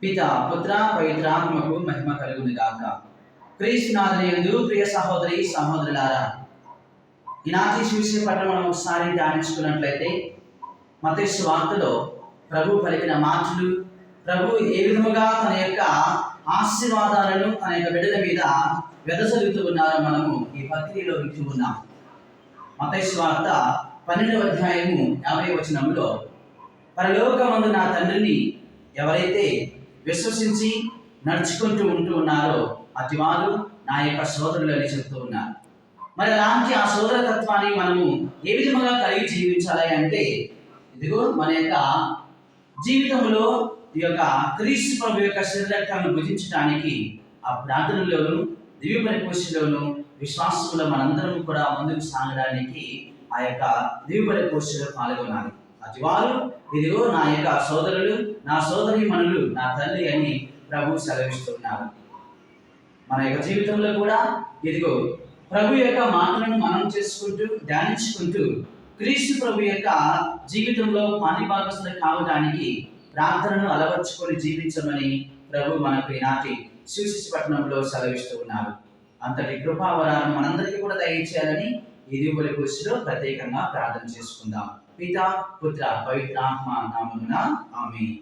పిత పుత్ర పవిత్రాత్మకు మహిమ కలుగును గాక. క్రీస్తునాథునియందు ప్రియ సహోదరి సహోదరులారా, ఈనాటి సువిశేష పట్టణం మనం ఒకసారి ధ్యానించుకున్నట్లయితే మత్తయి సువార్తలో ప్రభు పలికిన మాటలు, ప్రభు ఏ విధముగా తన యొక్క ఆశీర్వాదాలను తన యొక్క బిడ్డల మీద వెదజల్లుతూ ఉన్నారో మనము ఈ పత్రికలో వింటూ ఉన్నాం. మత్తయి సువార్త 12వ అధ్యాయము 50వ వచనంలో, పరలోకమందు నా తండ్రిని ఎవరైతే విశ్వసించి నడుచుకుంటూ ఉంటూ ఉన్నారో అతివారు నా యొక్క సోదరులు అని చెప్తూ ఉన్నారు. మరి అలాంటి ఆ సోదర తత్వాన్ని మనము ఏ విధంగా కలిగి జీవించాలి అంటే, ఇదిగో మన యొక్క జీవితంలో ఈ యొక్క క్రీస్తు ప్రభు యొక్క శరీరక్తాలను భుజించడానికి ఆ ప్రార్థనలోను దివ్య పరిపోషలోను విశ్వాసంలో మనందరం కూడా ముందుకు సాగడానికి ఆ యొక్క దివ్య పరిపోషలో పాల్గొనాలి. అతివారు ఇదిగో నా యొక్క సోదరులు, నా సోదరి మనులు, నా తల్లి అని ప్రభు సెలవిస్తున్నారు. మన యొక్క జీవితంలో కూడా ఇదిగో ప్రభు యొక్క మాటలను మనం చేసుకుంటూ ధ్యానించుకుంటూ క్రీస్తు ప్రభు యొక్క జీవితంలో పానిభాగస్తులు కావడానికి ప్రార్థనను అలవర్చుకొని జీవించమని ప్రభు మనకు ఈనాటి సువిశేష పట్టణంలో సెలవిస్తూ ఉన్నారు. అంతటి కృపావరాలను మనందరికీ కూడా దయచేయాలని ఈ దివ్య పురుషులో ప్రత్యేకంగా ప్రార్థన చేసుకుందాం. పిత పుత్ర పవిత్రాత్మ నామమున ఆమేన్.